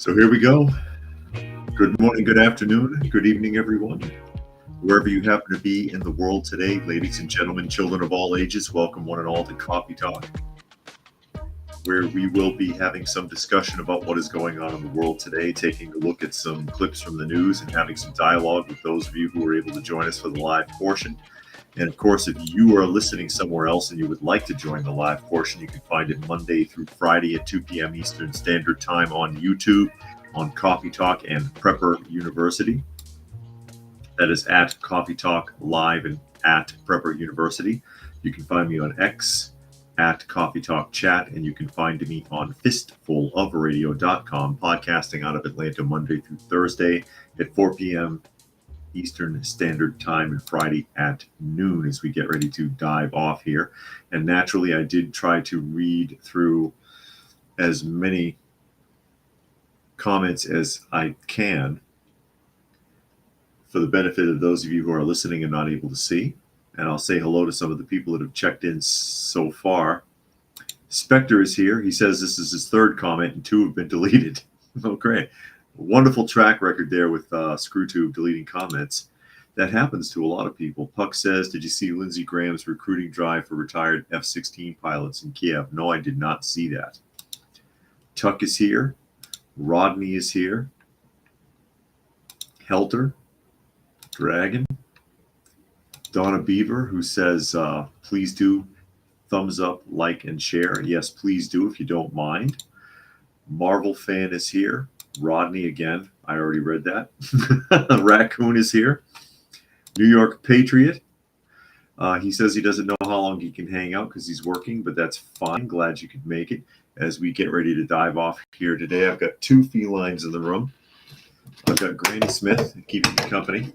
So here we go. Good morning, good afternoon, good evening, everyone. Wherever you happen to be in the world today, ladies and gentlemen, children of all ages, welcome one and all to Coffee Talk, where we will be having some discussion about what is going on in the world today, taking a look at some clips from the news and having some dialogue with those of you who are able to join us for the live portion. And of course, if you are listening somewhere else and you would like to join the live portion, you can find it Monday through Friday at 2 p.m. Eastern Standard Time on YouTube, on Coffee Talk and Prepper University. That is at Coffee Talk Live and at Prepper University. You can find me on X at Coffee Talk Chat, and you can find me on fistfulofradio.com, podcasting out of Atlanta Monday through Thursday at 4 p.m. Eastern Standard Time and Friday at noon as we get ready to dive off here. And naturally, I did try to read through as many comments as I can for the benefit of those of you who are listening and not able to see. And I'll say hello to some of the people that have checked in so far. Spectre is here. He says this is his third comment and 2 have been deleted. Oh, great. Wonderful track record there with ScrewTube deleting comments. That happens to a lot of people. Puck says, did you see Lindsey Graham's recruiting drive for retired F-16 pilots in Kiev? No, I did not see that. Tuck is here. Rodney is here. Helter. Dragon. Donna Beaver, who says, please do thumbs up, like, and share. Yes, please do if you don't mind. Marvel Fan is here. Rodney again. I already read that. Raccoon is here. New York Patriot. He says he doesn't know how long he can hang out because he's working, but that's fine. Glad you could make it as we get ready to dive off here today. I've got 2 felines in the room. I've got Granny Smith keeping me company.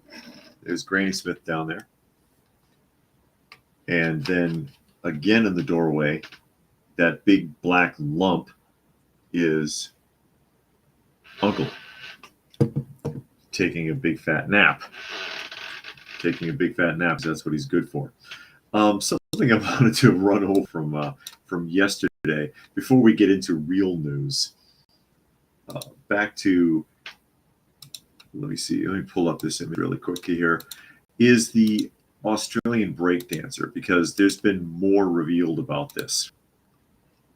There's Granny Smith down there. And then again in the doorway, that big black lump is Uncle taking a big fat nap. Taking a big fat nap, because that's what he's good for. Something I wanted to run over from yesterday before we get into real news. Back to, let me pull up this image really quickly here, is the Australian breakdancer, because there's been more revealed about this.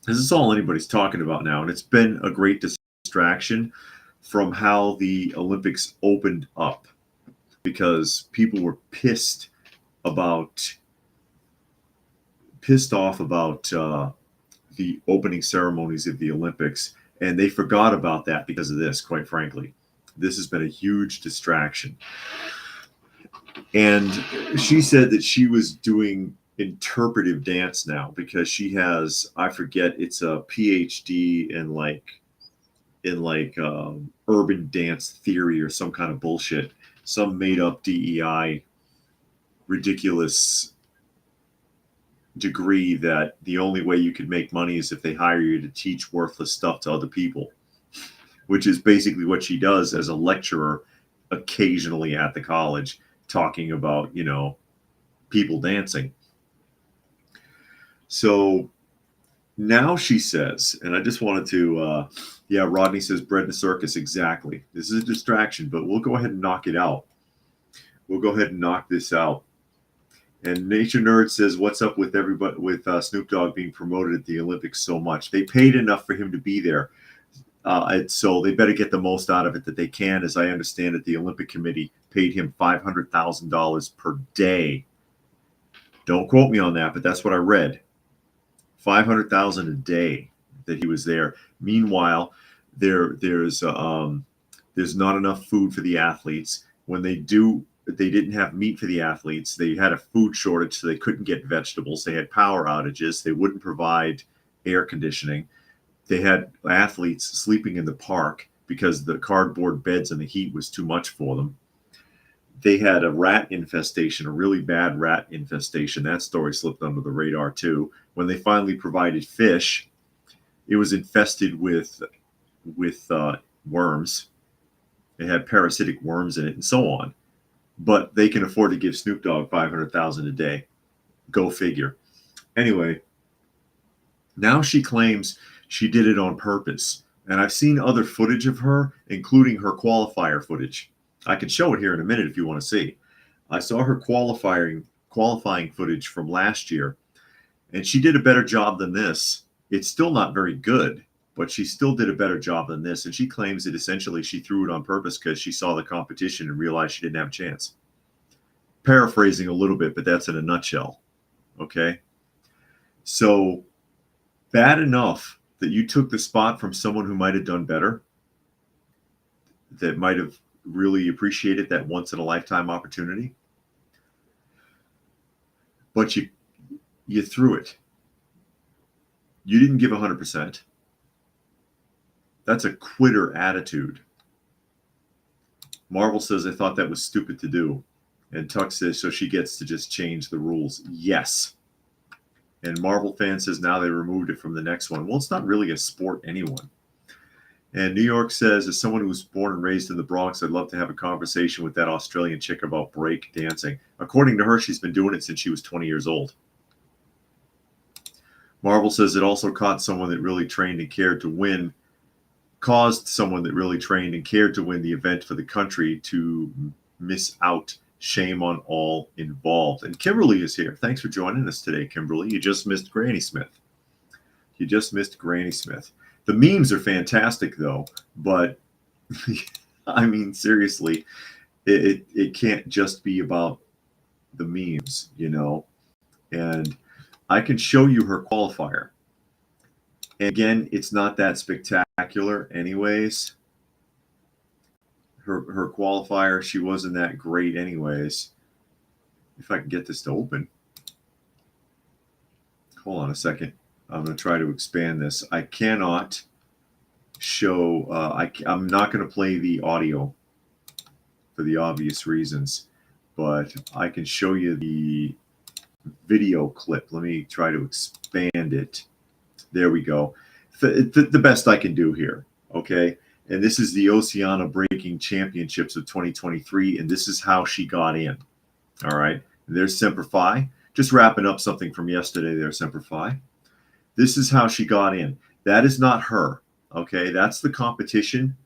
This is all anybody's talking about now, and it's been a great distraction from how the Olympics opened up, because people were pissed off about the opening ceremonies of the Olympics, and they forgot about that because of this, quite frankly. This has been a huge distraction. And she said that she was doing interpretive dance now because she has, I forget, it's a PhD in urban dance theory or some kind of bullshit, some made up DEI ridiculous degree that the only way you could make money is if they hire you to teach worthless stuff to other people, which is basically what she does as a lecturer occasionally at the college, talking about, people dancing. So now she says, and I just wanted to, Rodney says bread in a circus. Exactly. This is a distraction, but we'll go ahead and knock it out. We'll go ahead and knock this out. And Nature Nerd says, what's up with everybody, with Snoop Dogg being promoted at the Olympics so much? They paid enough for him to be there. So they better get the most out of it that they can. As I understand it, the Olympic Committee paid him $500,000 per day. Don't quote me on that, but that's what I read. $500,000 a day that he was there. Meanwhile, there's not enough food for the athletes. When they didn't have meat for the athletes. They had a food shortage, so they couldn't get vegetables. They had power outages. They wouldn't provide air conditioning. They had athletes sleeping in the park because the cardboard beds and the heat was too much for them. They had a rat infestation, a really bad rat infestation. That story slipped under the radar too. When they finally provided fish, it was infested with worms. It had parasitic worms in it and so on. But they can afford to give Snoop Dogg $500,000 a day. Go figure. Anyway, now she claims she did it on purpose. And I've seen other footage of her, including her qualifier footage. I can show it here in a minute if you want to see. I saw her qualifying footage from last year, and she did a better job than this. It's still not very good, but she still did a better job than this. And she claims that essentially she threw it on purpose because she saw the competition and realized she didn't have a chance. Paraphrasing a little bit, but that's in a nutshell. Okay. So bad enough that you took the spot from someone who might have done better, that might have really appreciated that once in a lifetime opportunity, but you threw it. You didn't give 100%. That's a quitter attitude. Marvel says, I thought that was stupid to do. And Tuck says, so she gets to just change the rules. Yes. And Marvel fan says, now they removed it from the next one. Well, it's not really a sport anyone. And New York says, as someone who was born and raised in the Bronx, I'd love to have a conversation with that Australian chick about break dancing. According to her, she's been doing it since she was 20 years old. Marvel says it also caught someone that really trained and cared to win, caused someone that really trained and cared to win the event for the country to miss out. Shame on all involved. And Kimberly is here. Thanks for joining us today, Kimberly. You just missed Granny Smith. You just missed Granny Smith. The memes are fantastic, though. But, I mean, seriously, it can't just be about the memes, you know. And I can show you her qualifier. And again, it's not that spectacular anyways. Her qualifier, she wasn't that great anyways. If I can get this to open. Hold on a second. I'm going to try to expand this. I cannot show, I'm not going to play the audio for the obvious reasons, but I can show you the video clip. Let me try to expand it. There we go. The best I can do here, okay? And this is the Oceania Breaking Championships of 2023, and this is how she got in. All right. And there's Semper Fi. Just wrapping up something from yesterday there, Semper Fi. This is how she got in. That is not her. Okay. That's the competition.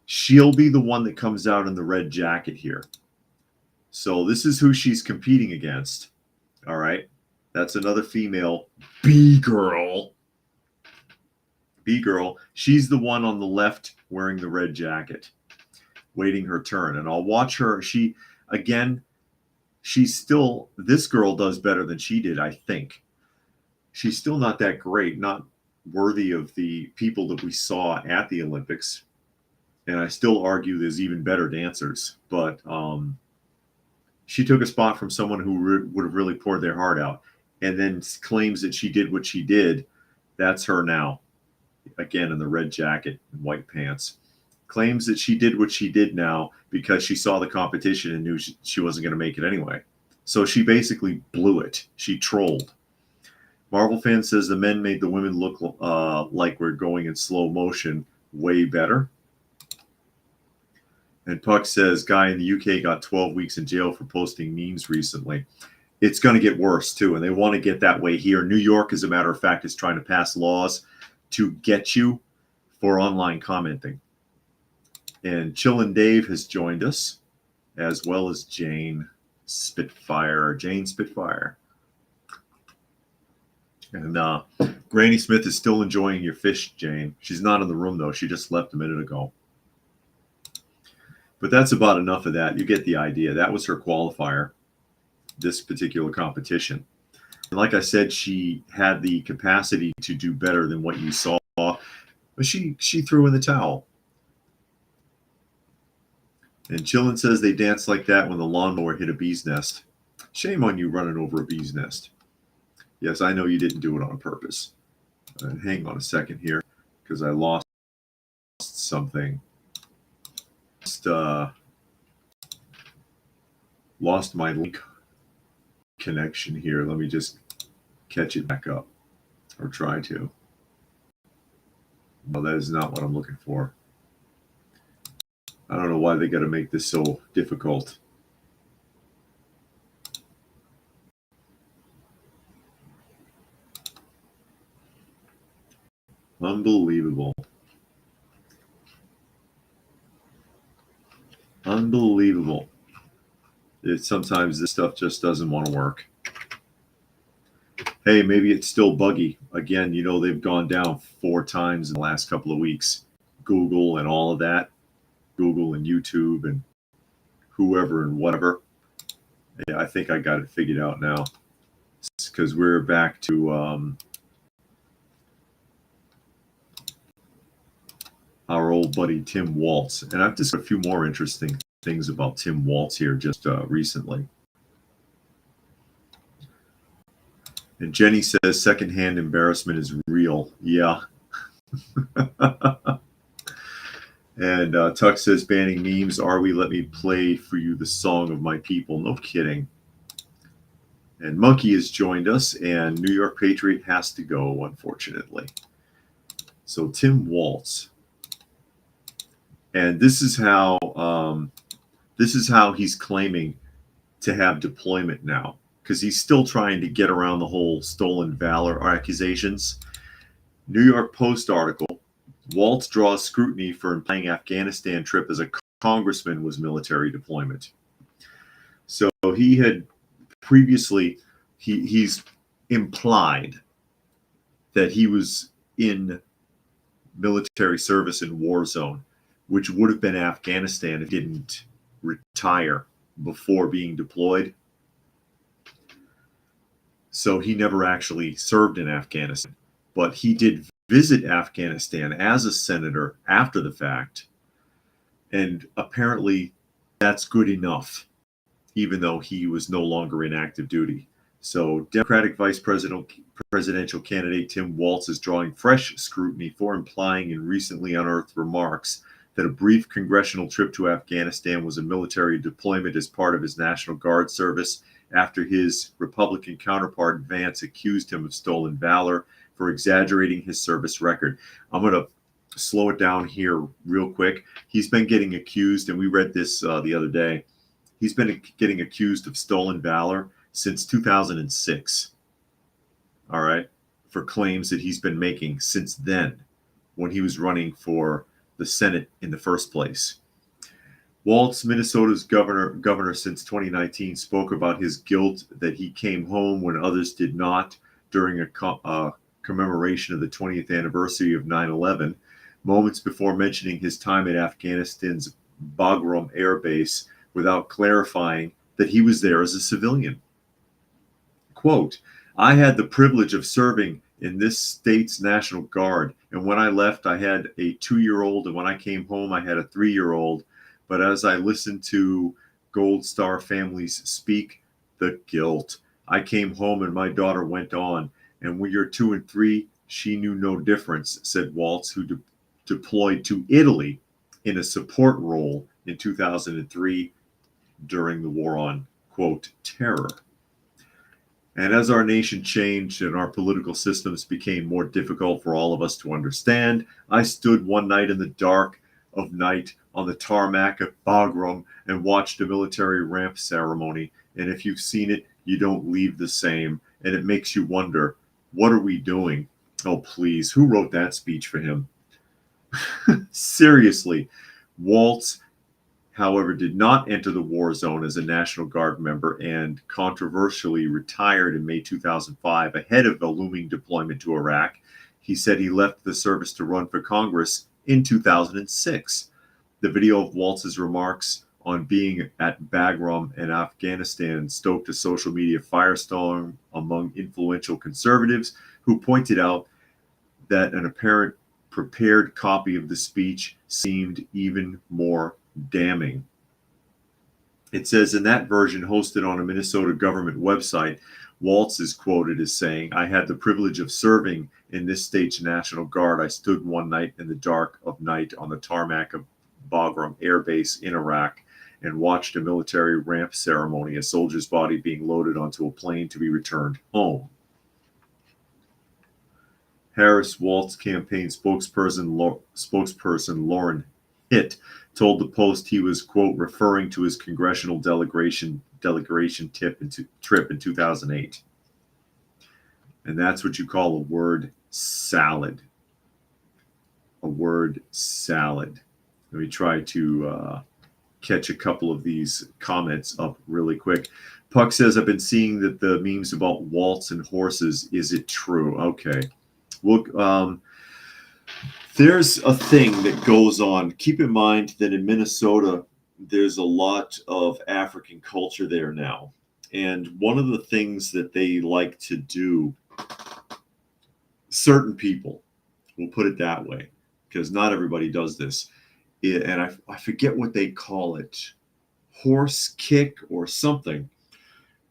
She'll be the one that comes out in the red jacket here. So this is who she's competing against. All right. That's another female B-girl. B-girl. She's the one on the left wearing the red jacket, waiting her turn. And I'll watch her. She, again, she's still, this girl does better than she did, I think. She's still not that great, not worthy of the people that we saw at the Olympics. And I still argue there's even better dancers. But she took a spot from someone who would have really poured their heart out, and then claims that she did what she did. That's her now. Again, in the red jacket and white pants. Claims that she did what she did now because she saw the competition and knew she wasn't going to make it anyway. So she basically blew it. She trolled. Marvel fan says the men made the women look like we're going in slow motion way better. And Puck says, guy in the UK got 12 weeks in jail for posting memes recently. It's going to get worse, too, and they want to get that way here. New York, as a matter of fact, is trying to pass laws to get you for online commenting. And Chillin' Dave has joined us, as well as Jane Spitfire. And Granny Smith is still enjoying your fish, Jane. She's not in the room, though. She just left a minute ago. But that's about enough of that. You get the idea. That was her qualifier, this particular competition. And like I said, she had the capacity to do better than what you saw, but she threw in the towel. And Chillin says they danced like that when the lawnmower hit a bee's nest. Shame on you running over a bee's nest. Yes, I know you didn't do it on purpose. Hang on a second here, because I lost something. Lost my link connection here. Let me just catch it back up, or try to. Well, that is not what I'm looking for. I don't know why they got to make this so difficult. Unbelievable. Unbelievable. Sometimes this stuff just doesn't want to work. Hey, maybe it's still buggy. Again, they've gone down 4 times in the last couple of weeks. Google and all of that. Google and YouTube and whoever and whatever. Yeah, I think I got it figured out now. Because we're back to our old buddy Tim Waltz. And I've just got a few more interesting things about Tim Waltz here just recently. And Jenny says secondhand embarrassment is real. Yeah. And Tuck says banning memes. Are we? Let me play for you the song of my people. No kidding. And Monkey has joined us, and New York Patriot has to go, unfortunately. So Tim Waltz. And this is how he's claiming to have deployment now, because he's still trying to get around the whole stolen valor accusations. New York Post article: Waltz draws scrutiny for implying Afghanistan trip as a congressman was military deployment. So he had previously, he's implied that he was in military service in war zone, which would have been Afghanistan if he didn't retire before being deployed. So he never actually served in Afghanistan, but he did visit Afghanistan as a senator after the fact. And apparently that's good enough, even though he was no longer in active duty. So Democratic presidential candidate Tim Waltz is drawing fresh scrutiny for implying in recently unearthed remarks that a brief congressional trip to Afghanistan was a military deployment as part of his National Guard service, after his Republican counterpart Vance accused him of stolen valor for exaggerating his service record. I'm going to slow it down here real quick. He's been getting accused, and we read this the other day, he's been getting accused of stolen valor since 2006. All right, for claims that he's been making since then, when he was running for the Senate in the first place. Waltz, Minnesota's governor since 2019, spoke about his guilt that he came home when others did not during a commemoration of the 20th anniversary of 9/11, moments before mentioning his time at Afghanistan's Bagram Air Base, without clarifying that he was there as a civilian. Quote, I had the privilege of serving in this state's National Guard, and when I left, I had a 2-year-old, and when I came home, I had a 3-year-old. But as I listened to Gold Star families speak, the guilt. I came home and my daughter went on, and when you're 2 and 3, she knew no difference, said Waltz, who deployed to Italy in a support role in 2003 during the war on, quote, terror. And as our nation changed and our political systems became more difficult for all of us to understand, I stood one night in the dark of night on the tarmac at Bagram and watched a military ramp ceremony. And if you've seen it, you don't leave the same. And it makes you wonder, what are we doing? Oh, please, who wrote that speech for him? Seriously. Waltz, however, did not enter the war zone as a National Guard member and controversially retired in May 2005 ahead of a looming deployment to Iraq. He said he left the service to run for Congress in 2006. The video of Waltz's remarks on being at Bagram and Afghanistan stoked a social media firestorm among influential conservatives who pointed out that an apparent prepared copy of the speech seemed even more damning. It says in that version hosted on a Minnesota government website, Waltz is quoted as saying, I had the privilege of serving in this state's National Guard. I stood one night in the dark of night on the tarmac of Bagram Air Base in Iraq and watched a military ramp ceremony, a soldier's body being loaded onto a plane to be returned home. Harris Waltz campaign spokesperson Lauren Hitt told the Post he was, quote, referring to his congressional delegation trip in 2008. And that's what you call a word salad. A word salad. Let me try to catch a couple of these comments up really quick. Puck says, I've been seeing that the memes about waltz and horses. Is it true? Okay. Well, there's a thing that goes on. Keep in mind that in Minnesota, there's a lot of African culture there now. And one of the things that they like to do, certain people, we'll put it that way, because not everybody does this. And I forget what they call it, horse kick or something.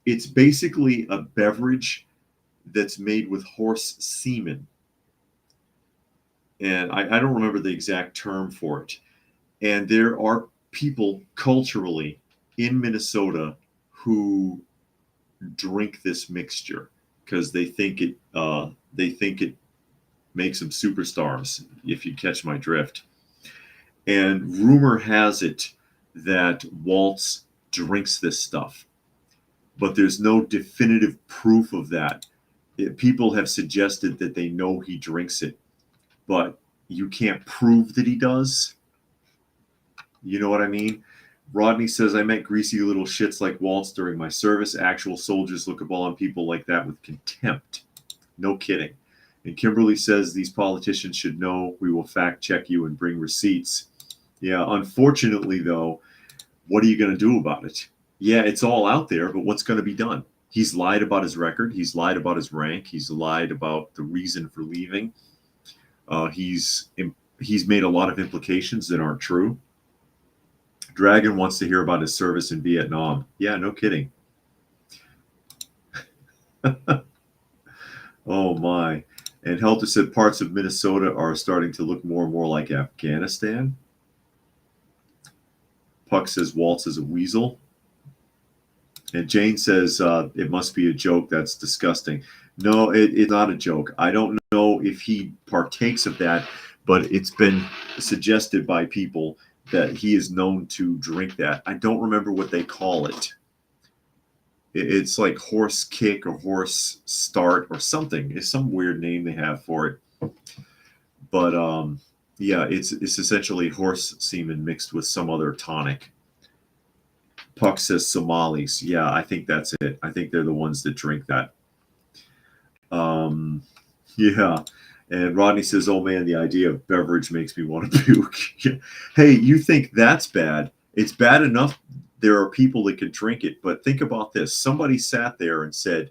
It's basically a beverage that's made with horse semen. And I don't remember the exact term for it. And there are people culturally in Minnesota who drink this mixture because they think it makes them superstars, if you catch my drift. And rumor has it that Waltz drinks this stuff, but there's no definitive proof of that. People have suggested that they know he drinks it, but you can't prove that he does. You know what I mean? Rodney says, I met greasy little shits like Waltz during my service. Actual soldiers look upon people like that with contempt. No kidding. And Kimberly says, these politicians should know we will fact check you and bring receipts. Yeah, unfortunately, though, what are you going to do about it? Yeah, it's all out there, but what's going to be done? He's lied about his record. He's lied about his rank. He's lied about the reason for leaving. He's made a lot of implications that aren't true. Dragon wants to hear about his service in Vietnam. Yeah, no kidding. Oh, my. And Helter said parts of Minnesota are starting to look more and more like Afghanistan. Puck says Waltz is a weasel. And Jane says it must be a joke. That's disgusting. No, it's not a joke. I don't know if he partakes of that, but it's been suggested by people that he is known to drink that. I don't remember what they call it. It's like horse kick or horse start or something. It's some weird name they have for it. But yeah, it's essentially horse semen mixed with some other tonic. Puck says Somalis. Yeah, I think that's it. I think they're the ones that drink that. Yeah. And Rodney says, oh man, the idea of beverage makes me want to puke. Hey, you think that's bad? It's bad enough there are people that can drink it, but think about this. Somebody sat there and said,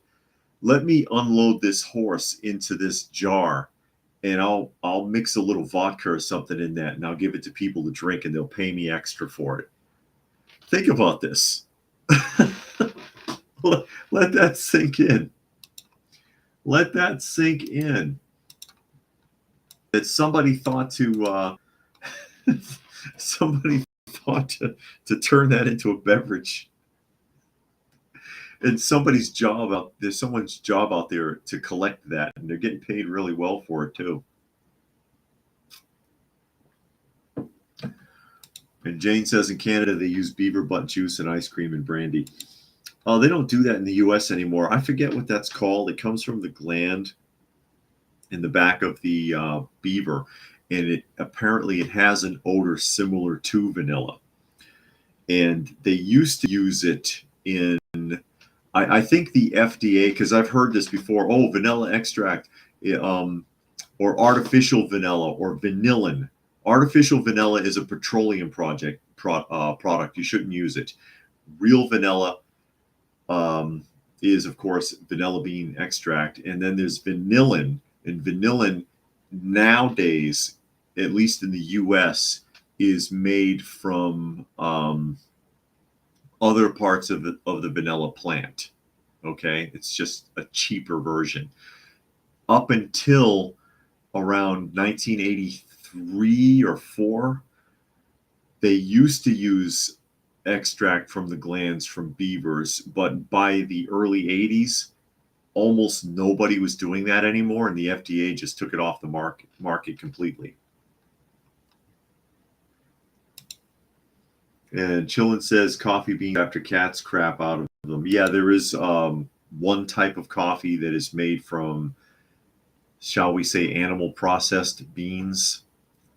let me unload this horse into this jar and I'll mix a little vodka or something in that and I'll give it to people to drink and they'll pay me extra for it. Think about this. Let that sink in. Let that sink in. That somebody thought to to turn that into a beverage. And somebody's job there's someone's job out there to collect that, and they're getting paid really well for it too. And Jane says in Canada they use beaver butt juice and ice cream and brandy. Oh, they don't do that in the US anymore. I forget what that's called. It comes from the gland in the back of the beaver, and apparently it has an odor similar to vanilla. And they used to use it in, I think the FDA, because I've heard this before. Oh, vanilla extract, or artificial vanilla, or vanillin. Artificial vanilla is a petroleum product. You shouldn't use it. Real vanilla is, of course, vanilla bean extract, and then there's vanillin. And vanillin nowadays, at least in the U.S., is made from other parts of the vanilla plant. Okay, it's just a cheaper version. Up until around 1983 or 4, they used to use extract from the glands from beavers, but by the early 80s, almost nobody was doing that anymore, and the FDA just took it off the market completely. And Chillin says coffee beans after cats crap out of them. Yeah, there is one type of coffee that is made from, shall we say, animal processed beans,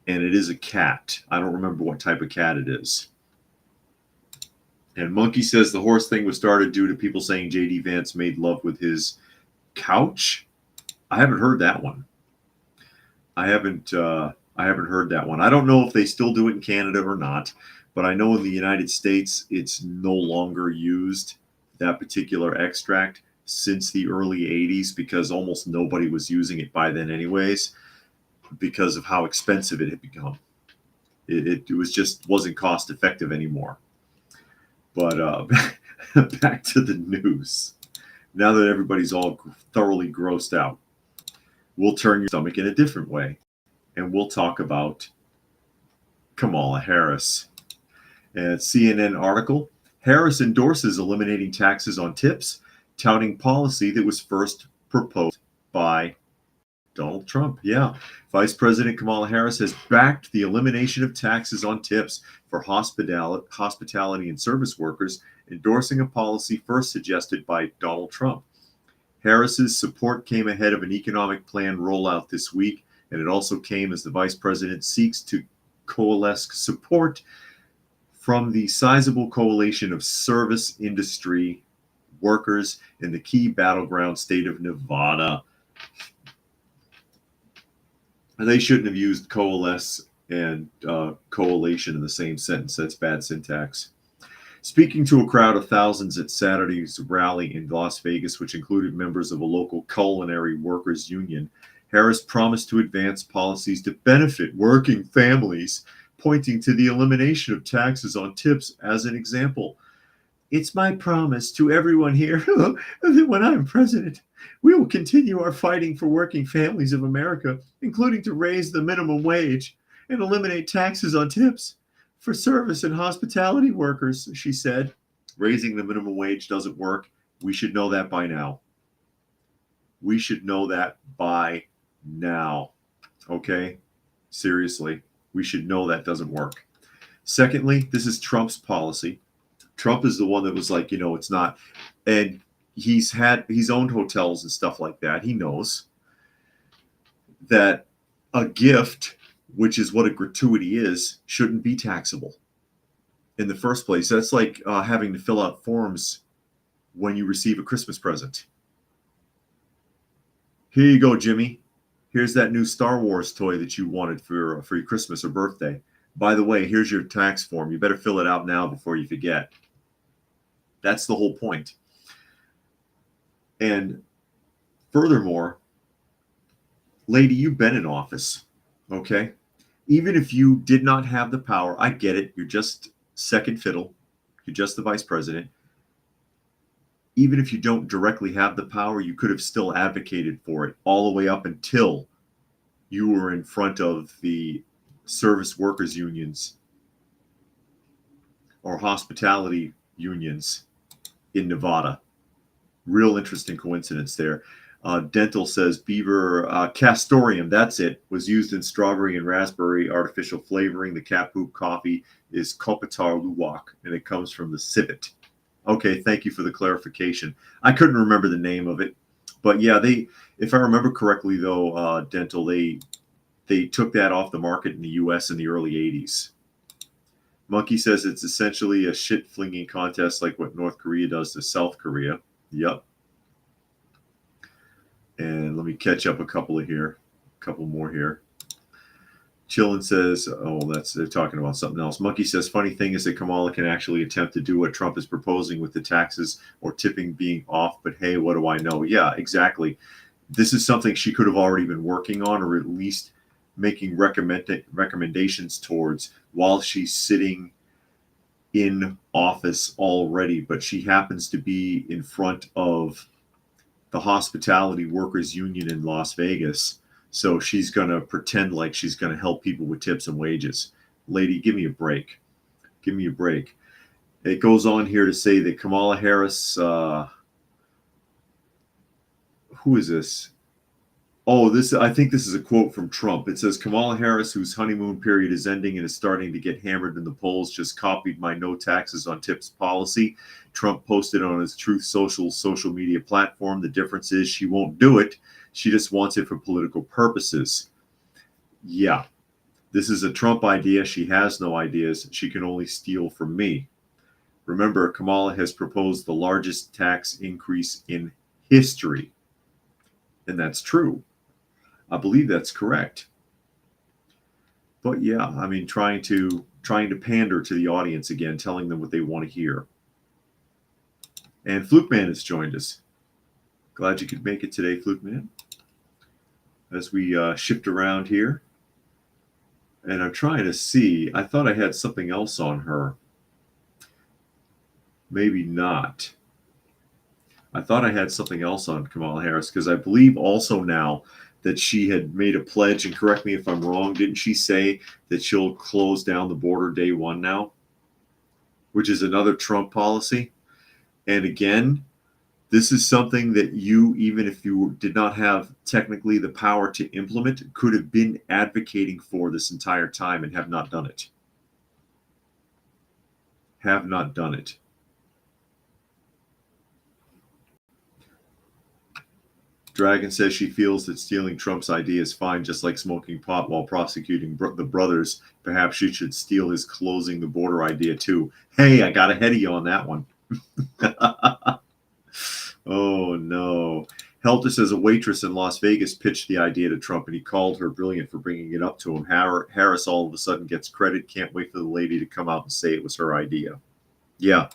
and it is a cat. I don't remember what type of cat it is. And Monkey says the horse thing was started due to people saying J.D. Vance made love with his couch. I haven't heard that one. I haven't heard that one. I don't know if they still do it in Canada or not, but I know in the United States it's no longer used, that particular extract, since the early 80s, because almost nobody was using it by then anyways, because of how expensive it had become. It was just wasn't cost effective anymore. But back to the news. Now that everybody's all thoroughly grossed out, we'll turn your stomach in a different way, and we'll talk about Kamala Harris. And CNN article, Harris endorses eliminating taxes on tips, touting policy that was first proposed by Donald Trump. Yeah. Vice President Kamala Harris has backed the elimination of taxes on tips for hospitality and service workers, endorsing a policy first suggested by Donald Trump. Harris's support came ahead of an economic plan rollout this week, and it also came as the vice president seeks to coalesce support from the sizable coalition of service industry workers in the key battleground state of Nevada. They shouldn't have used coalesce and coalition in the same sentence. That's bad syntax. Speaking to a crowd of thousands at Saturday's rally in Las Vegas, which included members of a local culinary workers union, Harris promised to advance policies to benefit working families, pointing to the elimination of taxes on tips as an example. It's my promise to everyone here that when I'm president, we will continue our fighting for working families of America, including to raise the minimum wage and eliminate taxes on tips for service and hospitality workers, she said. Raising the minimum wage doesn't work. We should know that by now. We should know that by now. Okay? Seriously. We should know that doesn't work. Secondly, this is Trump's policy. Trump is the one that was like, it's not. And he's owned hotels and stuff like that. He knows that a gift, which is what a gratuity is, shouldn't be taxable in the first place. That's like having to fill out forms when you receive a Christmas present. Here you go, Jimmy. Here's that new Star Wars toy that you wanted for your Christmas or birthday. By the way, here's your tax form. You better fill it out now before you forget. That's the whole point. And furthermore, lady, you've been in office, okay? Even if you did not have the power, I get it. You're just second fiddle. You're just the vice president. Even if you don't directly have the power, you could have still advocated for it all the way up until you were in front of the service workers unions or hospitality unions in Nevada. Real interesting coincidence there. Dental says beaver castorium, that's it, was used in strawberry and raspberry artificial flavoring. The cat poop coffee is Kopitar Luwak, and it comes from the civet. Okay, thank you for the clarification. I couldn't remember the name of it, but yeah, if I remember correctly though, Dental, they took that off the market in the U.S. in the early 80s. Monkey says it's essentially a shit-flinging contest like what North Korea does to South Korea. Yep. And let me catch up a couple more here. Chillin says, they're talking about something else. Monkey says, funny thing is that Kamala can actually attempt to do what Trump is proposing with the taxes or tipping being off, but hey, what do I know? Yeah, exactly. This is something she could have already been working on, or at least making recommendations towards while she's sitting in office already, but she happens to be in front of the hospitality workers union in Las Vegas. So she's going to pretend like she's going to help people with tips and wages. Lady, give me a break. Give me a break. It goes on here to say that Kamala Harris, who is this? I think this is a quote from Trump. It says, Kamala Harris, whose honeymoon period is ending and is starting to get hammered in the polls, just copied my no taxes on tips policy. Trump posted on his Truth social media platform. The difference is she won't do it. She just wants it for political purposes. Yeah, this is a Trump idea. She has no ideas. She can only steal from me. Remember, Kamala has proposed the largest tax increase in history. And that's true. I believe that's correct. But yeah, I mean, trying to pander to the audience again, telling them what they want to hear. And Fluke Man has joined us. Glad you could make it today, Fluke Man. As we shift around here. And I'm trying to see. I thought I had something else on her. Maybe not. I thought I had something else on Kamala Harris because I believe also now that she had made a pledge, and correct me if I'm wrong, didn't she say that she'll close down the border day one now? Which is another Trump policy. And again, this is something that you, even if you did not have technically the power to implement, could have been advocating for this entire time and have not done it. Have not done it. Dragon says she feels that stealing Trump's idea is fine, just like smoking pot while prosecuting the brothers. Perhaps she should steal his closing the border idea too. Hey, I got ahead of you on that one. Oh, no. Helter says a waitress in Las Vegas pitched the idea to Trump, and he called her brilliant for bringing it up to him. Harris all of a sudden gets credit. Can't wait for the lady to come out and say it was her idea. Yeah.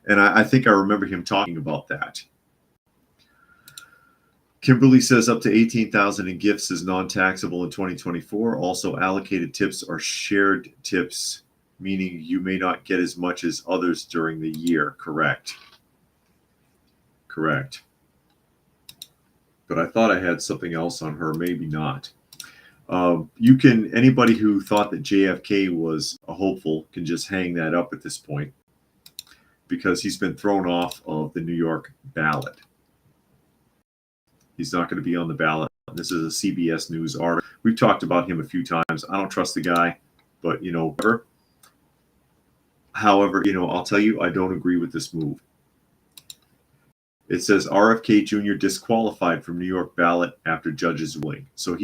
And I think I remember him talking about that. Kimberly says up to $18,000 in gifts is non-taxable in 2024. Also, allocated tips are shared tips, meaning you may not get as much as others during the year. Correct. Correct. But I thought I had something else on her. Maybe not. Anybody who thought that JFK was a hopeful can just hang that up at this point because he's been thrown off of the New York ballot. He's not going to be on the ballot. This is a CBS News article. We've talked about him a few times. I don't trust the guy, but however, I'll tell you, I don't agree with this move. It says RFK Jr. disqualified from New York ballot after judge's ruling. So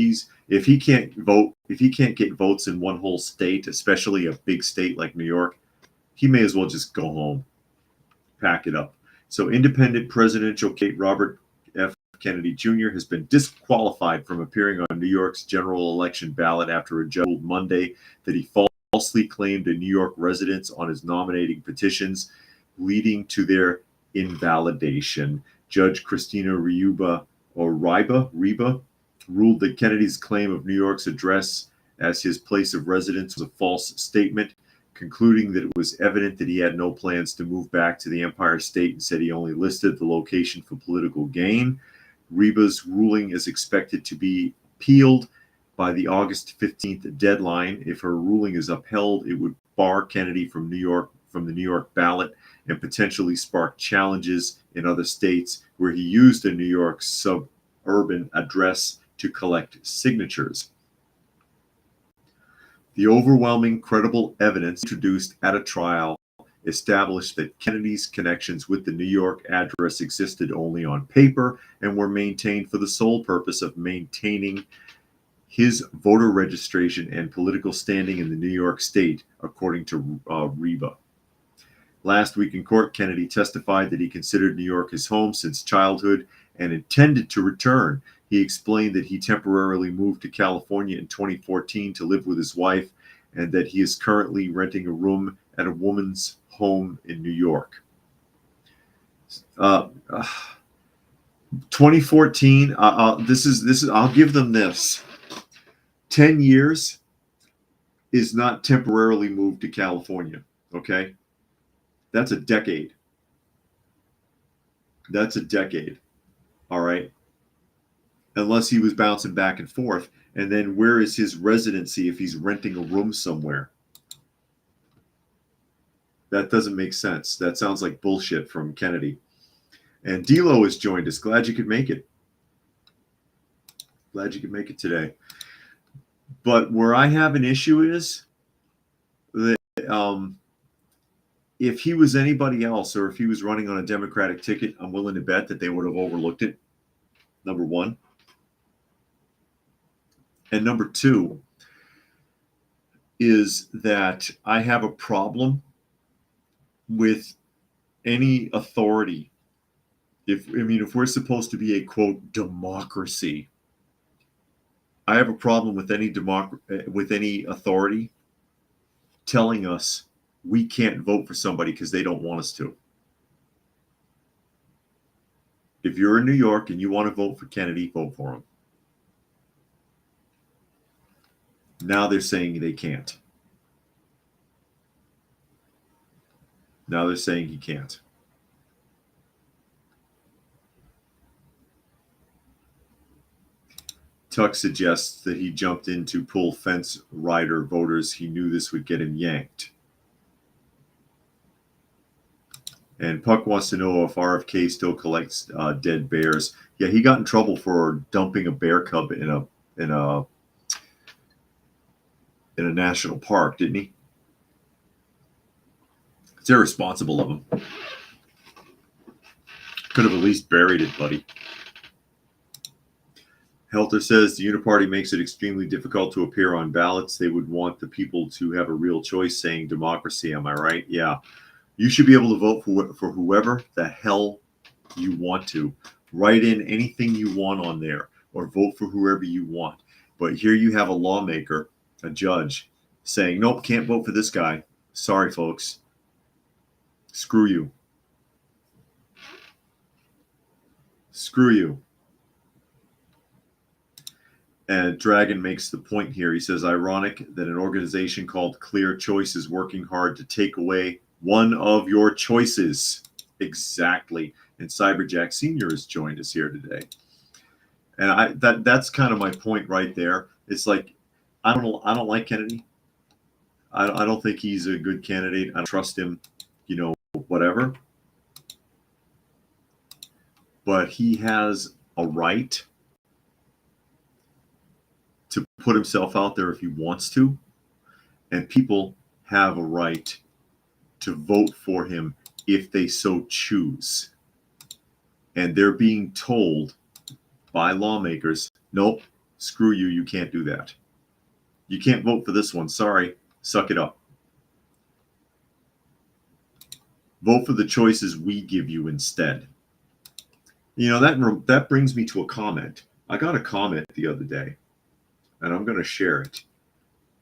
if he can't get votes in one whole state, especially a big state like New York, he may as well just go home, pack it up. So independent presidential candidate Robert F. Kennedy Jr. has been disqualified from appearing on New York's general election ballot after a judge ruled Monday that he falsely claimed a New York residence on his nominating petitions, leading to their invalidation. Judge Christina Ryba ruled that Kennedy's claim of New York's address as his place of residence was a false statement, concluding that it was evident that he had no plans to move back to the Empire State and said he only listed the location for political gain. Ryba's ruling is expected to be appealed by the August 15th deadline. If her ruling is upheld, it would bar Kennedy from the New York ballot and potentially spark challenges in other states where he used a New York suburban address to collect signatures. The overwhelming credible evidence introduced at a trial established that Kennedy's connections with the New York address existed only on paper and were maintained for the sole purpose of maintaining his voter registration and political standing in the New York state, according to Ryba. Last week in court, Kennedy testified that he considered New York his home since childhood and intended to return. He explained that he temporarily moved to California in 2014 to live with his wife and that he is currently renting a room at a woman's home in New York. 2014, I'll give them this. 10 years is not temporarily moved to California, okay? That's a decade. That's a decade, all right? Unless he was bouncing back and forth. And then where is his residency if he's renting a room somewhere? That doesn't make sense. That sounds like bullshit from Kennedy. And D'Lo has joined us. Glad you could make it. Glad you could make it today. But where I have an issue is that if he was anybody else or if he was running on a Democratic ticket, I'm willing to bet that they would have overlooked it, number one. And number two is that I have a problem with any authority, if we're supposed to be a quote democracy, I have a problem with any authority telling us we can't vote for somebody because they don't want us to. If you're in New York and you want to vote for Kennedy, vote for him. Now they're saying they can't. Now they're saying he can't. Tuck suggests that he jumped in to pull fence rider voters. He knew this would get him yanked. And Puck wants to know if RFK still collects dead bears. Yeah, he got in trouble for dumping a bear cub in a national park, didn't he? It's irresponsible of him. Could have at least buried it, buddy. Helter says the Uniparty makes it extremely difficult to appear on ballots. They would want the people to have a real choice, saying democracy. Am I right? Yeah. You should be able to vote for whoever the hell you want to. Write in anything you want on there or vote for whoever you want. But here you have a lawmaker, a judge, saying, nope, can't vote for this guy. Sorry, folks. Screw you. Screw you. And Dragon makes the point here. He says, ironic that an organization called Clear Choice is working hard to take away one of your choices. Exactly. And Cyberjack Sr. has joined us here today. And that's kind of my point right there. It's like, I don't like Kennedy. I don't think he's a good candidate. I don't trust him, whatever. But he has a right to put himself out there if he wants to. And people have a right to vote for him if they so choose. And they're being told by lawmakers, nope, screw you, you can't do that. You can't vote for this one. Sorry, suck it up. Vote for the choices we give you instead. That brings me to a comment. I got a comment the other day, and I'm going to share it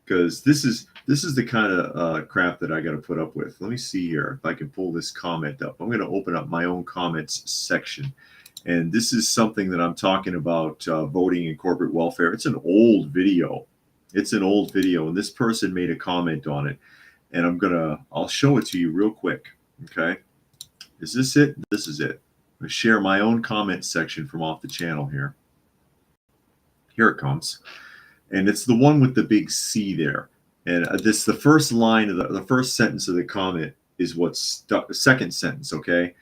because this is the kind of crap that I got to put up with. Let me see here if I can pull this comment up. I'm going to open up my own comments section, and this is something that I'm talking about voting and corporate welfare. It's an old video. And this person made a comment on it, and I'll show it to you real quick. Okay, is this it? This is it. I'm going to share my own comment section from off the channel here. Here it comes. And it's the one with the big C there. And the first line of the first sentence of the comment is what's stuck. The second sentence, okay?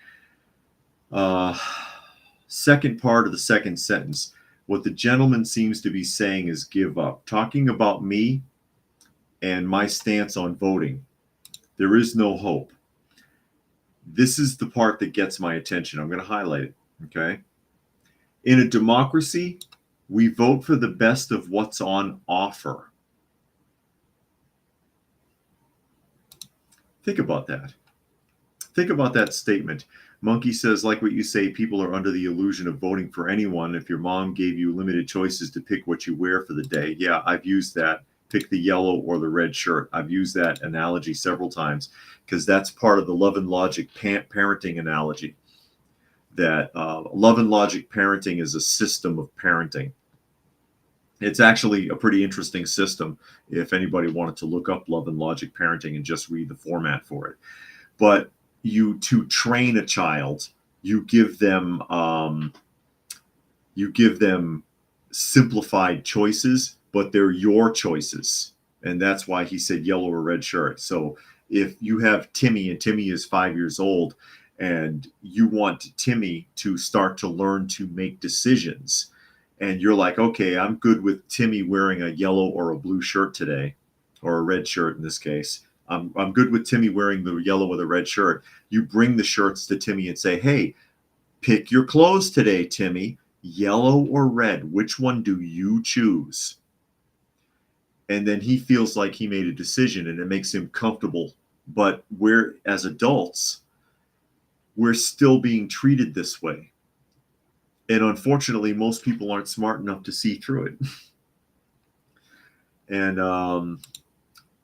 Second part of the second sentence. What the gentleman seems to be saying is give up. Talking about me and my stance on voting. There is no hope. This is the part that gets my attention. I'm going to highlight it, okay? In a democracy, we vote for the best of what's on offer. Think about that. Think about that statement. Monkey says, like what you say, people are under the illusion of voting for anyone. If your mom gave you limited choices to pick what you wear for the day. Yeah, I've used that. Pick the yellow or the red shirt. I've used that analogy several times because that's part of the love and logic parenting analogy. That love and logic parenting is a system of parenting. It's actually a pretty interesting system if anybody wanted to look up love and logic parenting and just read the format for it. But to train a child, you give them simplified choices, but they're your choices. And that's why he said yellow or red shirt. So if you have Timmy and Timmy is 5 years old and you want Timmy to start to learn to make decisions, and you're like, okay, I'm good with Timmy wearing a yellow or a blue shirt today, or a red shirt in this case. I'm good with Timmy wearing the yellow or the red shirt. You bring the shirts to Timmy and say, hey, pick your clothes today, Timmy. Yellow or red, which one do you choose? And then he feels like he made a decision and it makes him comfortable But we're, as adults, we're still being treated this way. And unfortunately, most people aren't smart enough to see through it. And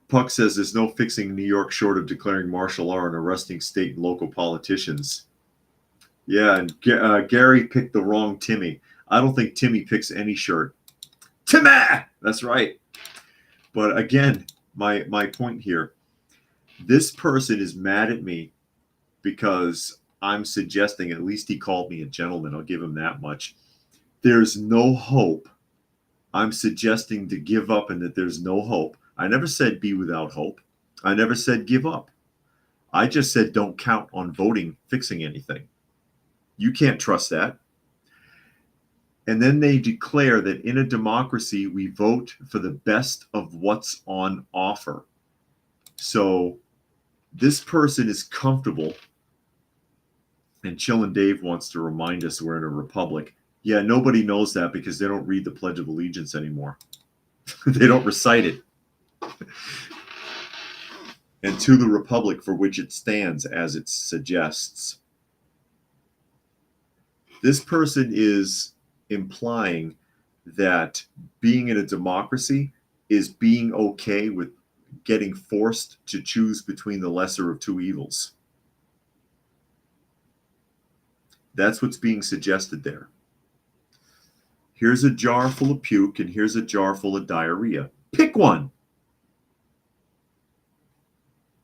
Puck says there's no fixing New York short of declaring martial law and arresting state and local politicians. Yeah, and Gary picked the wrong Timmy. I don't think Timmy picks any shirt. Timmy! That's right. But again, my point here, this person is mad at me because I'm suggesting, at least he called me a gentleman, I'll give him that much. There's no hope. I'm suggesting to give up and that there's no hope. I never said be without hope. I never said give up. I just said don't count on voting fixing anything. You can't trust that. And then they declare that in a democracy, we vote for the best of what's on offer. So this person is comfortable. And Chillin' Dave wants to remind us we're in a republic. Yeah, nobody knows that because they don't read the Pledge of Allegiance anymore. They don't recite it. And to the republic for which it stands, as it suggests. This person is implying that being in a democracy is being okay with getting forced to choose between the lesser of two evils. That's what's being suggested there. Here's a jar full of puke and here's a jar full of diarrhea. Pick one.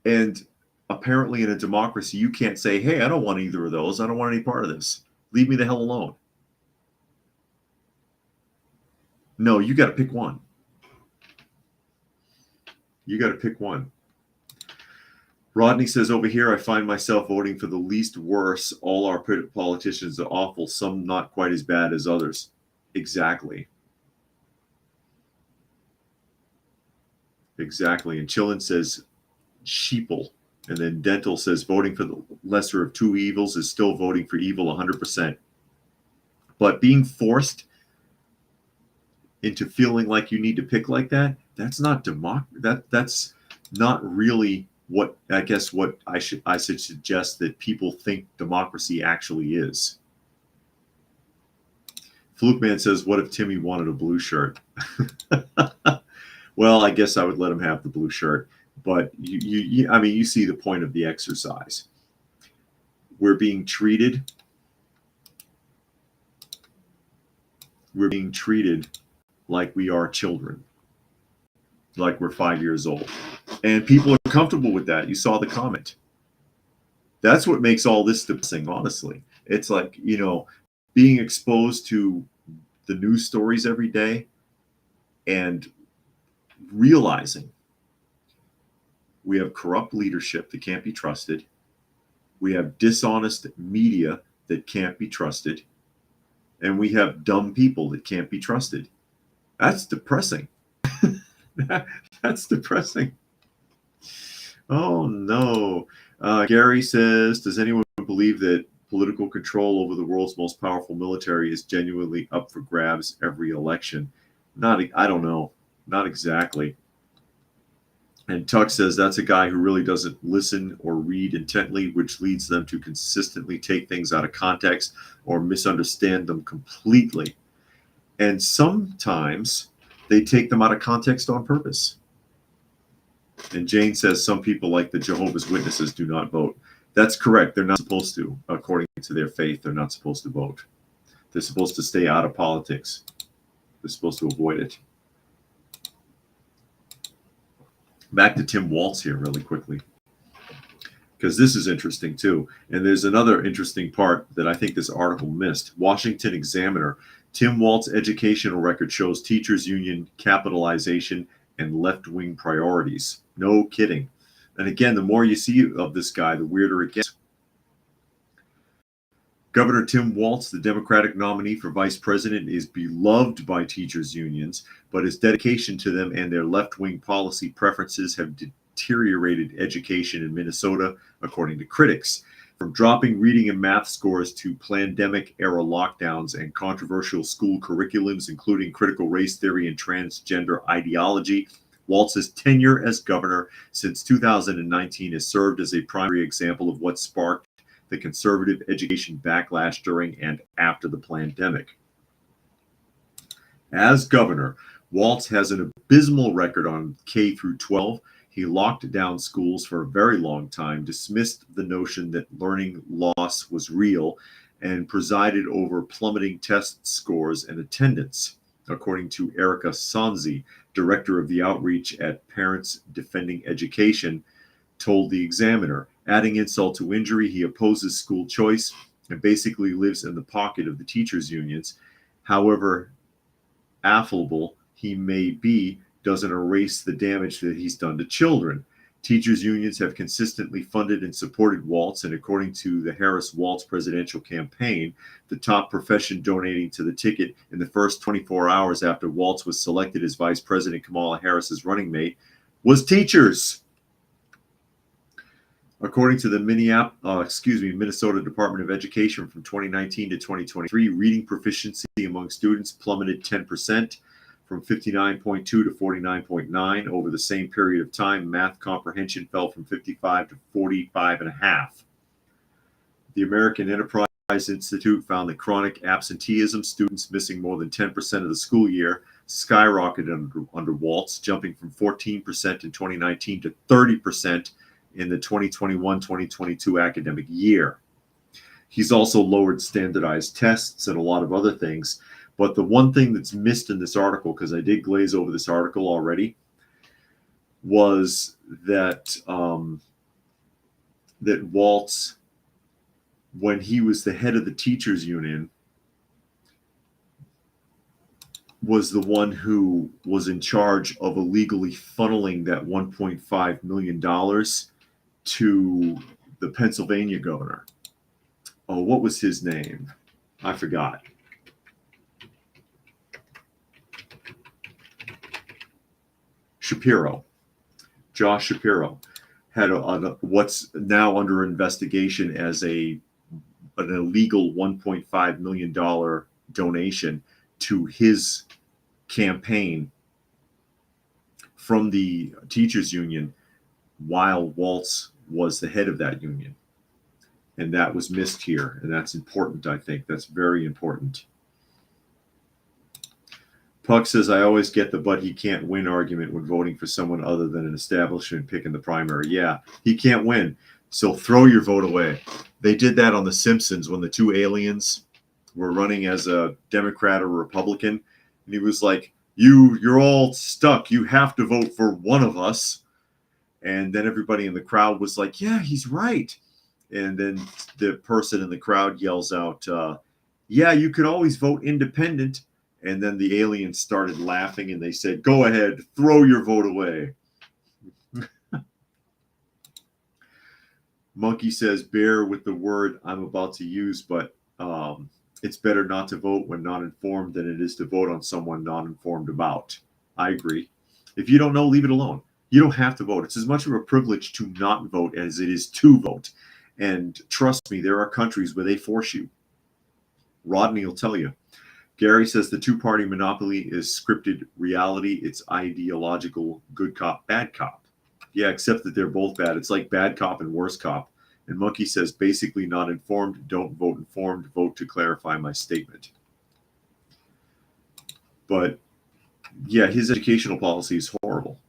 And apparently in a democracy, you can't say, hey, I don't want either of those. I don't want any part of this. Leave me the hell alone. No, you got to pick one. You got to pick one. Rodney says, over here, I find myself voting for the least worst. All our politicians are awful, some not quite as bad as others. Exactly. Exactly. And Chillin says, sheeple. And then Dental says, voting for the lesser of two evils is still voting for evil 100%. But being forced into feeling like you need to pick like that, that's not that's not really what I guess what I should suggest that people think democracy actually is. Fluke Man says, what if Timmy wanted a blue shirt? Well, I guess I would let him have the blue shirt. But I mean, you see the point of the exercise. We're being treated like we are children, like we're 5 years old. And people are comfortable with that. You saw the comment. That's what makes all this depressing, honestly. It's like, you know, being exposed to the news stories every day and realizing we have corrupt leadership that can't be trusted. We have dishonest media that can't be trusted. And we have dumb people that can't be trusted. That's depressing. That's depressing. Oh, no. Gary says, does anyone believe that political control over the world's most powerful military is genuinely up for grabs every election? I don't know. Not exactly. And Tuck says that's a guy who really doesn't listen or read intently, which leads them to consistently take things out of context or misunderstand them completely. And sometimes they take them out of context on purpose. And Jane says some people, like the Jehovah's Witnesses, do not vote. That's correct. They're not supposed to. According to their faith, they're not supposed to vote. They're supposed to stay out of politics. They're supposed to avoid it. Back to Tim Waltz here really quickly, because this is interesting too. And there's another interesting part that I think this article missed. Washington Examiner, Tim Waltz educational record shows teachers union capitalization and left-wing priorities. No kidding. And again, the more you see of this guy, the weirder it gets. Governor Tim Waltz, the Democratic nominee for vice president, is beloved by teachers' unions, but his dedication to them and their left-wing policy preferences have deteriorated education in Minnesota, according to critics. From dropping reading and math scores to pandemic-era lockdowns and controversial school curriculums, including critical race theory and transgender ideology, Walz's tenure as governor since 2019 has served as a primary example of what sparked the conservative education backlash during and after the pandemic. As governor, Walz has an abysmal record on K through 12. He locked down schools for a very long time, dismissed the notion that learning loss was real, and presided over plummeting test scores and attendance, according to Erica Sonzi, director of the outreach at Parents Defending Education, told the Examiner. Adding insult to injury, he opposes school choice and basically lives in the pocket of the teachers' unions. However affable he may be, doesn't erase the damage that he's done to children. Teachers' unions have consistently funded and supported Walz, and according to the Harris-Walz presidential campaign, the top profession donating to the ticket in the first 24 hours after Walz was selected as Vice President Kamala Harris's running mate was teachers. According to the Minnesota Department of Education, from 2019 to 2023, reading proficiency among students plummeted 10%, from 59.2 to 49.9. Over the same period of time, math comprehension fell from 55 to 45.5. The American Enterprise Institute found that chronic absenteeism, students missing more than 10% of the school year, skyrocketed under Walz, jumping from 14% in 2019 to 30% in the 2021-2022 academic year. He's also lowered standardized tests and a lot of other things. But the one thing that's missed in this article, because I did glaze over this article already, was that that Walz, when he was the head of the teachers union, was the one who was in charge of illegally funneling that $1.5 million to the Pennsylvania governor. Oh, what was his name? I forgot. Shapiro. Josh Shapiro had what's now under investigation as an illegal $1.5 million donation to his campaign from the teachers union while Walz was the head of that union. And that was missed here. And that's important, I think. That's very important. Puck says, I always get the but he can't win argument when voting for someone other than an establishment pick in the primary. Yeah, he can't win. So throw your vote away. They did that on The Simpsons when the two aliens were running as a Democrat or Republican. And he was like, you're all stuck. You have to vote for one of us. And then everybody in the crowd was like, yeah, he's right. And then the person in the crowd yells out, yeah, you could always vote independent. And then the aliens started laughing and they said, go ahead, throw your vote away. Monkey says, bear with the word I'm about to use, but it's better not to vote when not informed than it is to vote on someone not informed about. I agree. If you don't know, leave it alone. You don't have to vote. It's as much of a privilege to not vote as it is to vote. And trust me, there are countries where they force you. Rodney will tell you. Gary says the two-party monopoly is scripted reality. It's ideological good cop, bad cop. Yeah, except that they're both bad. It's like bad cop and worse cop. And Monkey says basically not informed, don't vote informed, vote to clarify my statement. But yeah, his educational policy is horrible.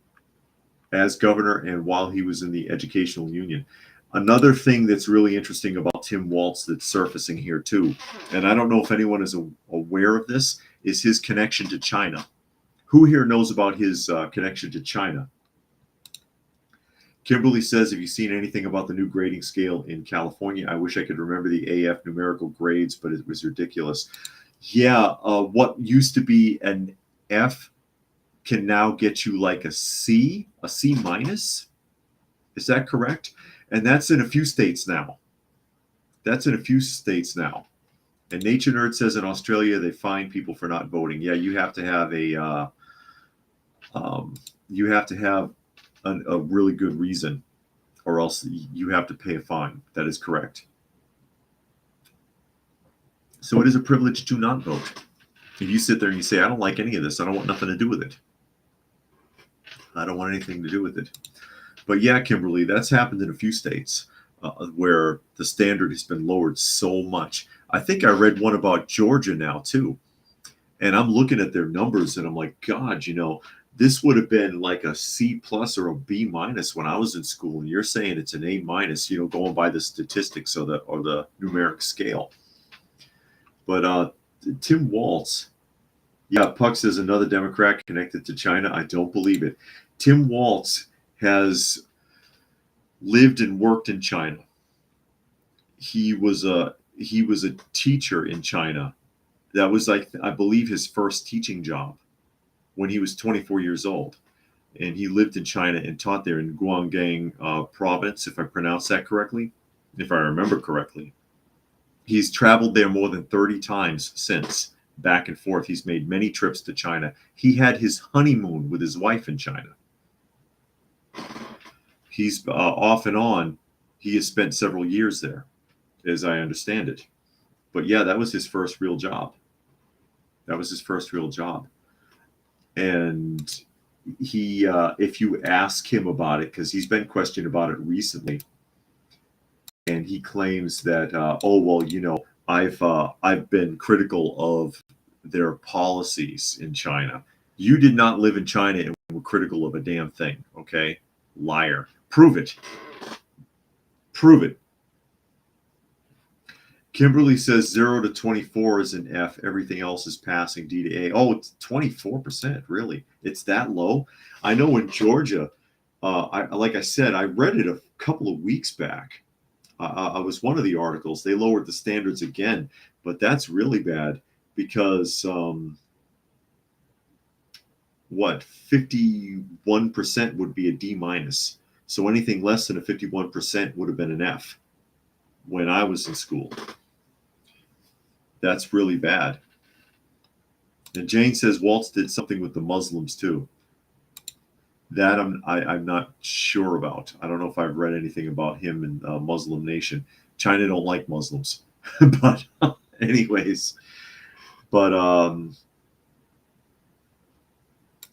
As governor and while he was in the educational union. Another thing that's really interesting about Tim Walz that's surfacing here too, and I don't know if anyone is aware of this, is his connection to China. Who here knows about his connection to China? Kimberly says, have you seen anything about the new grading scale in California? I wish I could remember the AF numerical grades, but it was ridiculous. Yeah, what used to be an F can now get you like a C minus. Is that correct? And that's in a few states now. And Nature Nerd says in Australia they fine people for not voting. Yeah, you have to have a really good reason, or else you have to pay a fine. That is correct. So it is a privilege to not vote. If you sit there and you say, I don't like any of this, I don't want nothing to do with it. I don't want anything to do with it. But yeah, Kimberly, that's happened in a few states where the standard has been lowered so much. I think I read one about Georgia now too. And I'm looking at their numbers and I'm like, God, this would have been like a C plus or a B minus when I was in school. And you're saying it's an A minus, going by the statistics or the numeric scale. But Tim Waltz, yeah, Puck says another Democrat connected to China. I don't believe it. Tim Waltz has lived and worked in China. He was a teacher in China. That was, like, I believe, his first teaching job when he was 24 years old. And he lived in China and taught there in Guangdong province, if I pronounce that correctly, if I remember correctly. He's traveled there more than 30 times since, back and forth. He's made many trips to China. He had his honeymoon with his wife in China. He's off and on. He has spent several years there, as I understand it. But yeah, that was his first real job. And he, if you ask him about it, because he's been questioned about it recently, and he claims that, I've been critical of their policies in China. You did not live in China and were critical of a damn thing, okay? Liar. Prove it. Kimberly says 0 to 24 is an F. Everything else is passing D to A. Oh, it's 24%. Really? It's that low? I know in Georgia, like I said, I read it a couple of weeks back. I was one of the articles. They lowered the standards again, but that's really bad because 51% would be a D minus. So anything less than a 51% would have been an F when I was in school. That's really bad. And Jane says Waltz did something with the Muslims too. That I'm not sure about. I don't know if I've read anything about him in Muslim nation. China don't like Muslims, but anyways. But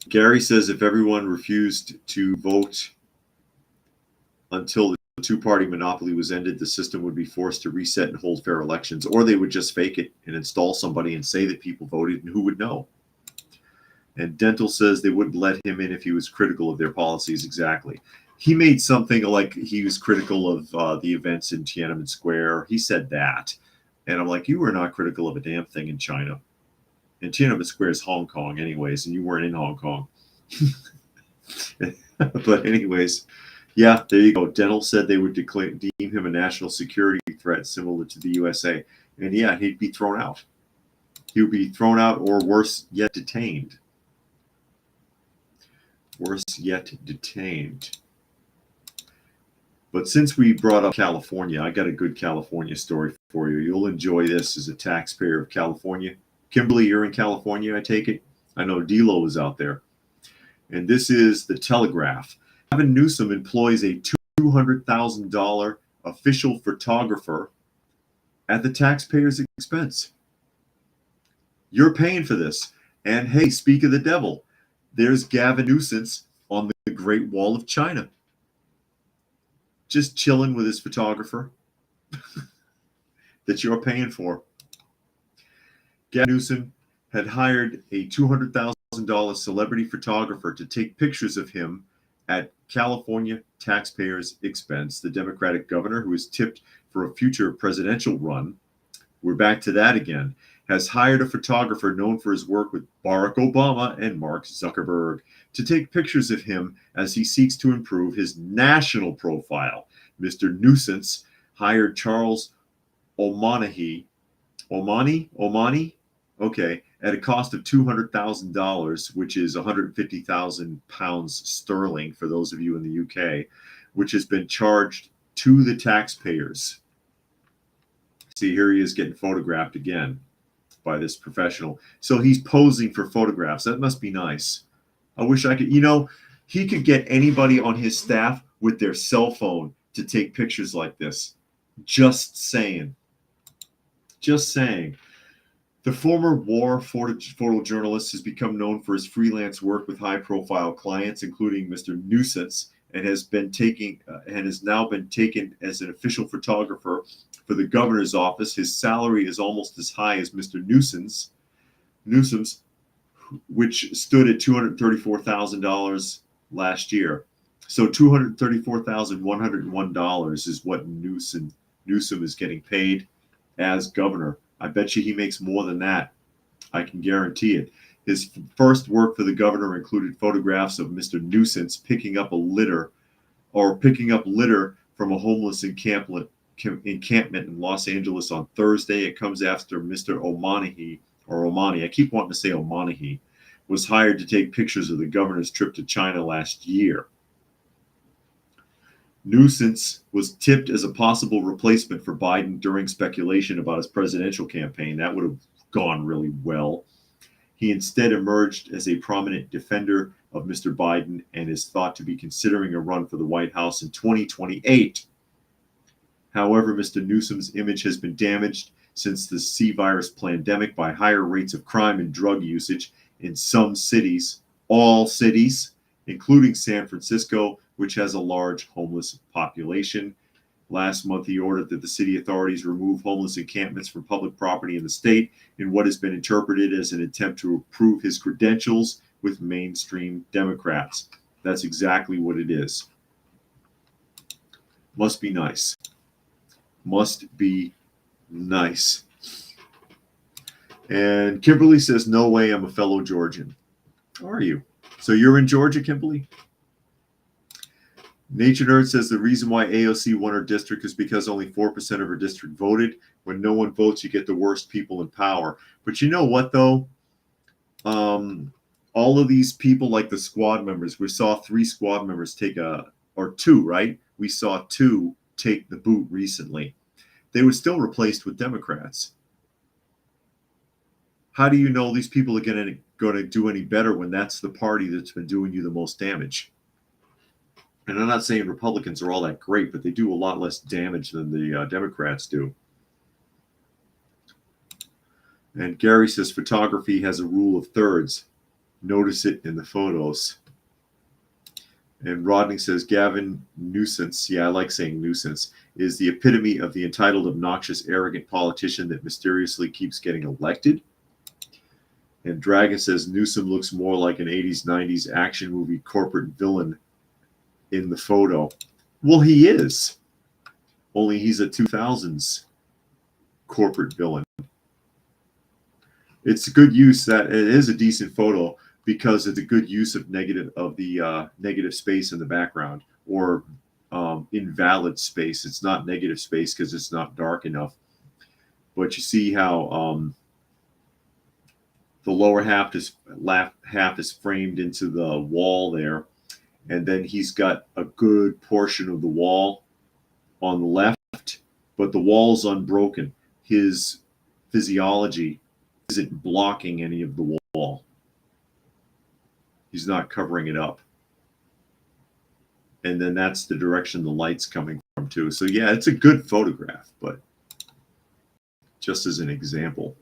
Gary says if everyone refused to vote until the two-party monopoly was ended, the system would be forced to reset and hold fair elections, or they would just fake it and install somebody and say that people voted, and who would know? And Dental says they wouldn't let him in if he was critical of their policies. Exactly. He made something like he was critical of the events in Tiananmen Square. He said that. And I'm like, you were not critical of a damn thing in China. And Tiananmen Square is Hong Kong anyways, and you weren't in Hong Kong. But anyways, yeah, there you go. Dental said they would deem him a national security threat similar to the USA. And yeah, he'd be thrown out. He would be thrown out, or worse yet, detained. But since we brought up California, I got a good California story for you. You'll enjoy this as a taxpayer of California. Kimberly, you're in California, I take it? I know D-Lo is out there. And this is the Telegraph. Gavin Newsom employs a $200,000 official photographer at the taxpayer's expense. You're paying for this. And hey, speak of the devil, there's Gavin Newsom on the Great Wall of China, just chilling with his photographer that you're paying for. Gavin Newsom had hired a $200,000 celebrity photographer to take pictures of him at California taxpayers' expense. The Democratic governor, who is tipped for a future presidential run, we're back to that again, has hired a photographer known for his work with Barack Obama and Mark Zuckerberg to take pictures of him as he seeks to improve his national profile. Mr. Newsom hired Charles Omani, at a cost of $200,000, which is 150,000 pounds sterling for those of you in the UK, which has been charged to the taxpayers. See, here he is getting photographed again by this professional. So he's posing for photographs. That must be nice. I wish I could, he could get anybody on his staff with their cell phone to take pictures like this. Just saying. The former war photojournalist has become known for his freelance work with high-profile clients, including Mr. Nuisance, and has now been taken as an official photographer for the governor's office. His salary is almost as high as Mr. Newsom's, which stood at $234,000 last year. So $234,101 is what Newsom is getting paid as governor. I bet you he makes more than that. I can guarantee it. His first work for the governor included photographs of Mr. Nuisance picking up litter from a homeless encampment in Los Angeles on Thursday. It comes after Mr. Omani, I keep wanting to say O'Monaghy, was hired to take pictures of the governor's trip to China last year. Nuisance was tipped as a possible replacement for Biden during speculation about his presidential campaign. That would have gone really well. He instead emerged as a prominent defender of Mr. Biden and is thought to be considering a run for the White House in 2028. However, Mr. Newsom's image has been damaged since the C virus pandemic by higher rates of crime and drug usage in some cities, all cities, including San Francisco, which has a large homeless population. Last month, he ordered that the city authorities remove homeless encampments from public property in the state in what has been interpreted as an attempt to improve his credentials with mainstream Democrats. That's exactly what it is. Must be nice. Must be nice. And Kimberly says, no way, I'm a fellow Georgian. Are you? So you're in Georgia, Kimberly? Nature Nerd says the reason why AOC won her district is because only 4% of her district voted. When no one votes, you get the worst people in power. But you know what, though? All of these people, like the squad members, we saw 3 squad members or 2, right? We saw 2 take the boot recently. They were still replaced with Democrats. How do you know these people are going to do any better when that's the party that's been doing you the most damage? And I'm not saying Republicans are all that great, but they do a lot less damage than the Democrats do. And Gary says photography has a rule of thirds. Notice it in the photos. And Rodney says Gavin Nuisance, yeah, I like saying nuisance, is the epitome of the entitled, obnoxious, arrogant politician that mysteriously keeps getting elected. And Dragon says Newsom looks more like an 80s, 90s action movie corporate villain in the photo. Well, he is. Only he's a 2000s corporate villain. It's a good use. That it is a decent photo because it's a good use of negative space in the background, or invalid space. It's not negative space because it's not dark enough. But you see how the lower half is framed into the wall there. And then he's got a good portion of the wall on the left, but the wall's unbroken. His physiology isn't blocking any of the wall. He's not covering it up. And then that's the direction the light's coming from too. So yeah, it's a good photograph, but just as an example.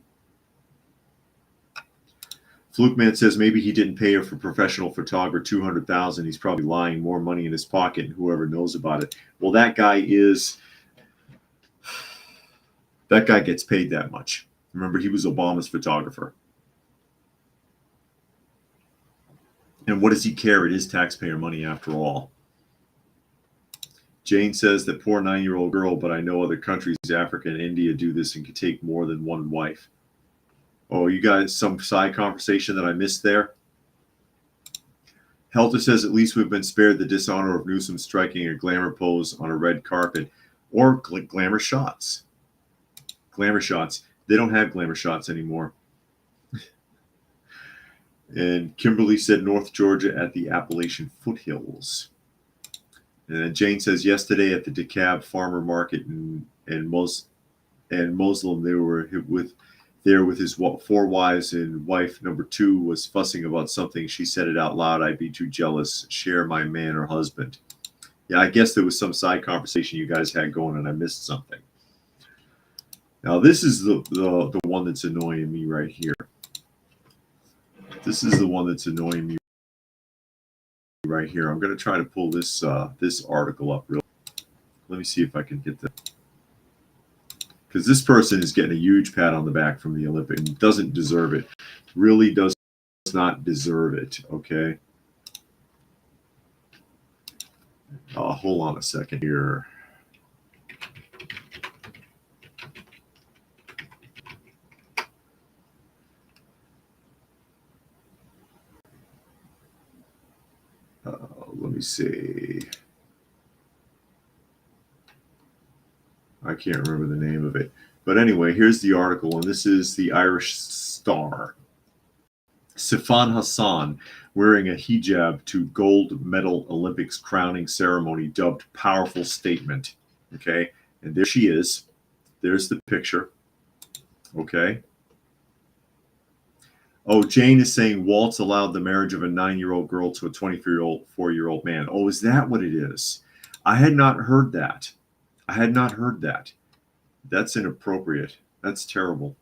Flukeman says maybe he didn't pay her for professional photographer $200,000. He's probably lying, more money in his pocket, and whoever knows about it. Well, that guy gets paid that much. Remember, he was Obama's photographer. And what does he care? It is taxpayer money after all. Jane says that poor 9-year-old girl, but I know other countries, Africa and India, do this and can take more than one wife. Oh, you guys, some side conversation that I missed there? Helter says, at least we've been spared the dishonor of Newsom striking a glamour pose on a red carpet, or glamour shots. Glamour shots. They don't have glamour shots anymore. And Kimberly said North Georgia at the Appalachian foothills. And then Jane says yesterday at the DeKalb farmer market and Muslim, they were with his 4 wives, and wife number 2 was fussing about something. She said it out loud. I'd be too jealous. Share my man or husband. Yeah, I guess there was some side conversation you guys had going and I missed something. Now this is the one that's annoying me right here. This is the one that's annoying me right here. I'm going to try to pull this this article up real. Let me see if I can get that, because this person is getting a huge pat on the back from the Olympic and doesn't deserve it. Really does not deserve it. Okay. Hold on a second here. Let me see. I can't remember the name of it. But anyway, here's the article, and this is the Irish Star. Sifan Hassan wearing a hijab to gold medal Olympics crowning ceremony dubbed powerful statement. Okay, and there she is. There's the picture. Okay. Oh, Jane is saying Waltz allowed the marriage of a 9-year-old girl to a 24-year-old man. Oh, is that what it is? I had not heard that. I had not heard that. That's inappropriate. That's terrible.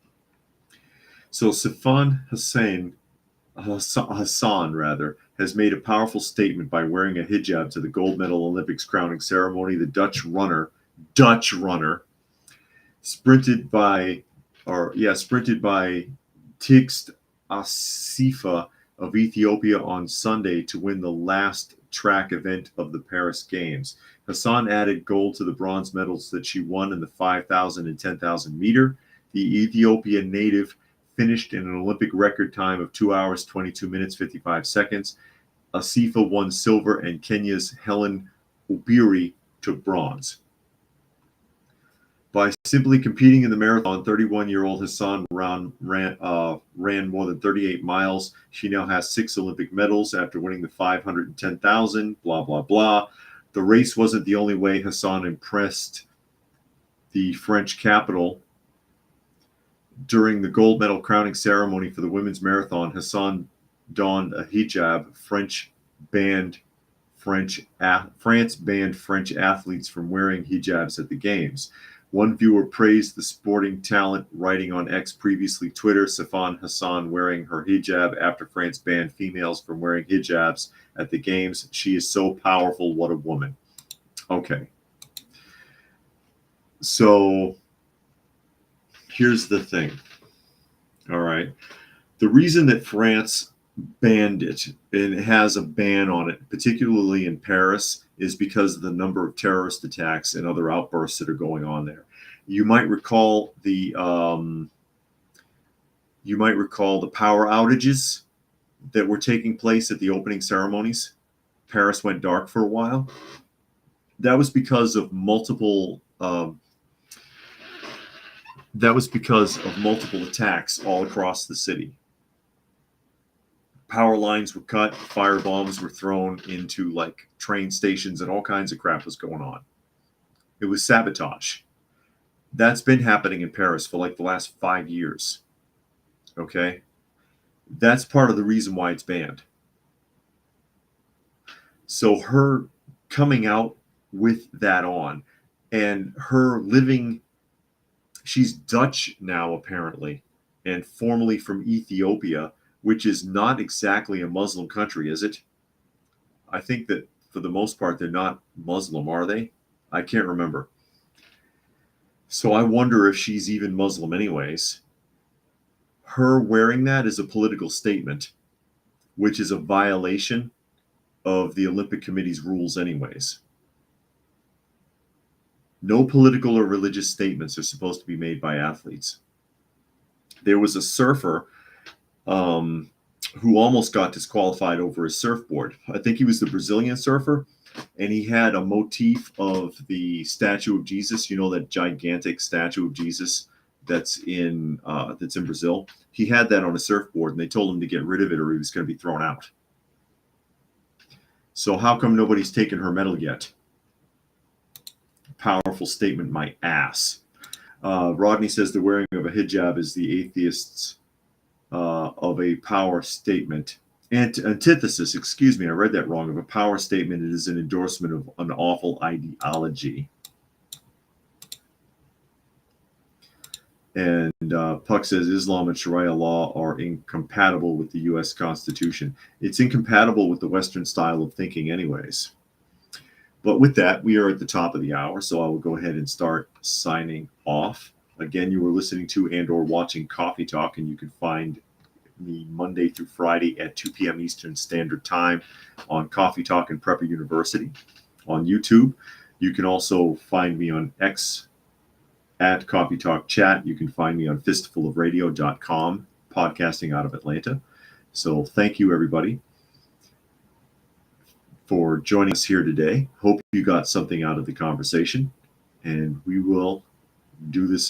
So Sifan Hassan rather, has made a powerful statement by wearing a hijab to the gold medal Olympics crowning ceremony. The Dutch runner, sprinted by Tigst Asifa of Ethiopia on Sunday to win the last track event of the Paris Games. Hassan added gold to the bronze medals that she won in the 5,000 and 10,000 meter. The Ethiopian native finished in an Olympic record time of 2 hours, 22 minutes, 55 seconds. Asifa won silver, and Kenya's Helen Obiri took bronze. By simply competing in the marathon, 31-year-old Hassan ran more than 38 miles. She now has 6 Olympic medals after winning the 500 and 10,000, blah, blah, blah. The race wasn't the only way Hassan impressed the French capital. During the gold medal crowning ceremony for the women's marathon, Hassan donned a hijab. France banned French athletes from wearing hijabs at the games. One viewer praised the sporting talent, writing on X, previously Twitter, Sifan Hassan wearing her hijab after France banned females from wearing hijabs at the games. She is so powerful. What a woman. Okay. So here's the thing. All right. The reason that France banned it, and it has a ban on it, particularly in Paris, is because of the number of terrorist attacks and other outbursts that are going on there. You might recall the power outages that were taking place at the opening ceremonies. Paris went dark for a while. That was because of multiple attacks all across the city. Power lines were cut, fire bombs were thrown into like train stations, and all kinds of crap was going on. It was sabotage. That's been happening in Paris for like the last 5 years. Okay? That's part of the reason why it's banned. So her coming out with that on, and her living, she's Dutch now apparently, and formerly from Ethiopia, which is not exactly a Muslim country, is it? I think that for the most part, they're not Muslim, are they? I can't remember. So I wonder if she's even Muslim anyways. Her wearing that is a political statement, which is a violation of the Olympic Committee's rules anyways. No political or religious statements are supposed to be made by athletes. There was a surfer who almost got disqualified over his surfboard. I think he was the Brazilian surfer, and he had a motif of the statue of Jesus. You know, that gigantic statue of Jesus that's in Brazil. He had that on a surfboard, and they told him to get rid of it or he was going to be thrown out. So how come nobody's taken her medal yet? Powerful statement, my ass. Rodney says the wearing of a hijab is the atheists of a power statement. Antithesis, excuse me, I read that wrong. Of a power statement, it is an endorsement of an awful ideology. And Puck says Islam and Sharia law are incompatible with the U.S. Constitution. It's incompatible with the Western style of thinking, anyways. But with that, we are at the top of the hour, so I will go ahead and start signing off. Again, you were listening to and/or watching Coffee Talk, and you can find me Monday through Friday at 2 p.m. Eastern Standard Time on Coffee Talk and Prepper University on YouTube. You can also find me on X at Coffee Talk Chat. You can find me on fistfulofradio.com, podcasting out of Atlanta. So thank you, everybody, for joining us here today. Hope you got something out of the conversation, and we will do this